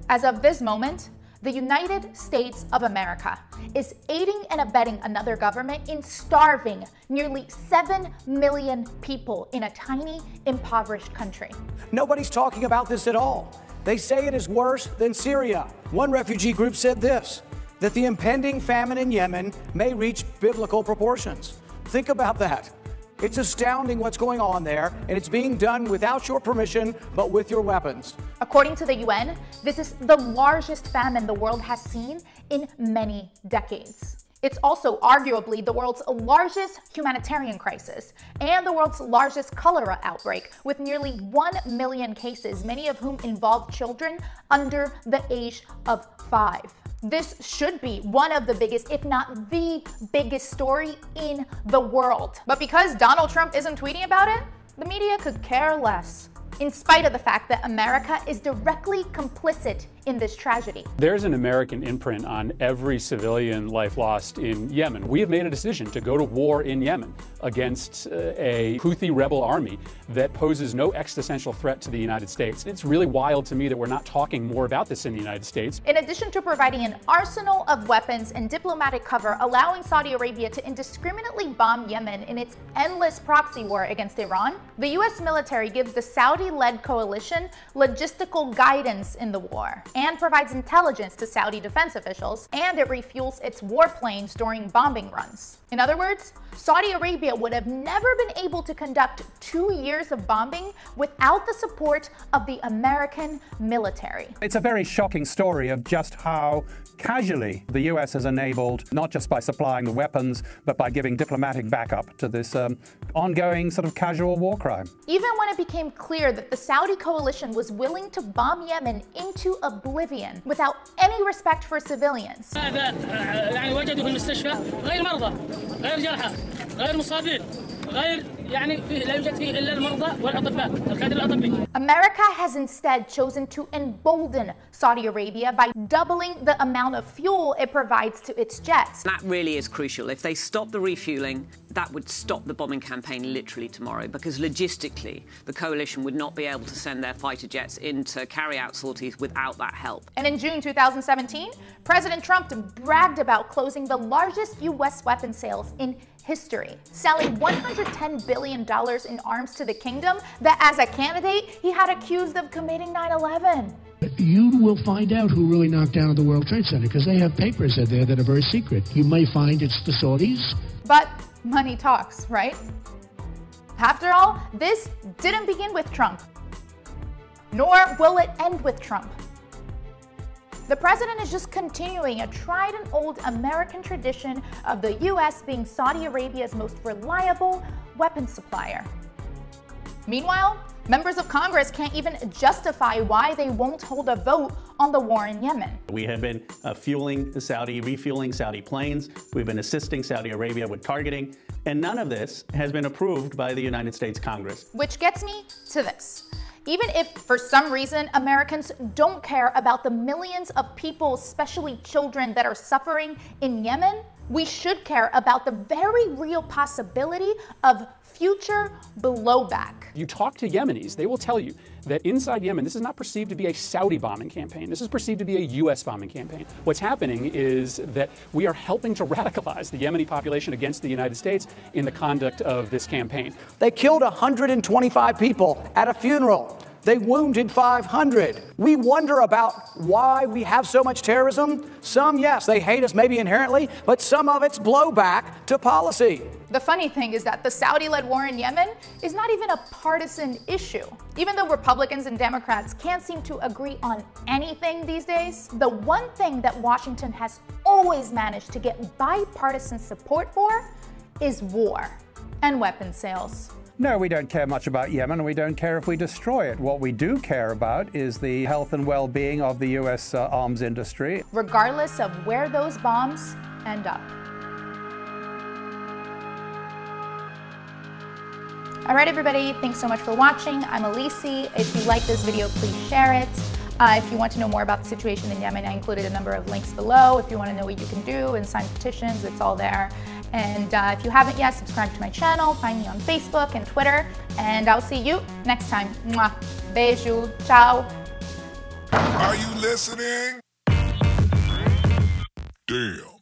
As of this moment, the United States of America is aiding and abetting another government in starving nearly 7 million people in a tiny, impoverished country. Nobody's talking about this at all. They say it is worse than Syria. One refugee group said this, that the impending famine in Yemen may reach biblical proportions. Think about that. It's astounding what's going on there, and it's being done without your permission, but with your weapons. According to the UN, this is the largest famine the world has seen in many decades. It's also arguably the world's largest humanitarian crisis and the world's largest cholera outbreak, with nearly 1 million cases, many of whom involve children under the age of 5. This should be one of the biggest, if not the biggest story in the world. But because Donald Trump isn't tweeting about it, the media could care less, in spite of the fact that America is directly complicit in this tragedy. There's an American imprint on every civilian life lost in Yemen. We have made a decision to go to war in Yemen against a Houthi rebel army that poses no existential threat to the United States. It's really wild to me that we're not talking more about this in the United States. In addition to providing an arsenal of weapons and diplomatic cover, allowing Saudi Arabia to indiscriminately bomb Yemen in its endless proxy war against Iran, the US military gives the Saudi-led coalition logistical guidance in the war, and provides intelligence to Saudi defense officials, and it refuels its warplanes during bombing runs. In other words, Saudi Arabia would have never been able to conduct 2 years of bombing without the support of the American military. It's a very shocking story of just how casually the US has enabled, not just by supplying the weapons, but by giving diplomatic backup to this ongoing sort of casual war crime. Even when it became clear that the Saudi coalition was willing to bomb Yemen into oblivion without any respect for civilians. America has instead chosen to embolden Saudi Arabia by doubling the amount of fuel it provides to its jets. That really is crucial. If they stop the refueling, that would stop the bombing campaign literally tomorrow, because logistically, the coalition would not be able to send their fighter jets in to carry out sorties without that help. And in June 2017, President Trump bragged about closing the largest US weapon sales in history, selling $110 billion in arms to the kingdom that, as a candidate, he had accused of committing 9/11. You will find out who really knocked down the World Trade Center, because they have papers in there that are very secret. You may find it's the Saudis. But money talks, right? After all, this didn't begin with Trump, nor will it end with Trump. The president is just continuing a tried and old American tradition of the US being Saudi Arabia's most reliable weapons supplier. Meanwhile, members of Congress can't even justify why they won't hold a vote on the war in Yemen. We have been refueling Saudi planes. We've been assisting Saudi Arabia with targeting, and none of this has been approved by the United States Congress. Which gets me to this. Even if, for some reason, Americans don't care about the millions of people, especially children, that are suffering in Yemen, we should care about the very real possibility of future blowback. You talk to Yemenis, they will tell you that inside Yemen, this is not perceived to be a Saudi bombing campaign. This is perceived to be a US bombing campaign. What's happening is that we are helping to radicalize the Yemeni population against the United States in the conduct of this campaign. They killed 125 people at a funeral. They wounded 500. We wonder about why we have so much terrorism. Some, yes, they hate us maybe inherently, but some of it's blowback to policy. The funny thing is that the Saudi-led war in Yemen is not even a partisan issue. Even though Republicans and Democrats can't seem to agree on anything these days, the one thing that Washington has always managed to get bipartisan support for is war and weapons sales. No, we don't care much about Yemen, and we don't care if we destroy it. What we do care about is the health and well-being of the US arms industry, regardless of where those bombs end up. All right, everybody, thanks so much for watching. I'm Elise. If you like this video, please share it. If you want to know more about the situation in Yemen, I included a number of links below. If you want to know what you can do and sign petitions, it's all there. And if you haven't yet, subscribe to my channel, find me on Facebook and Twitter, and I'll see you next time. Mwah. Beijo. Ciao. Are you listening? Damn.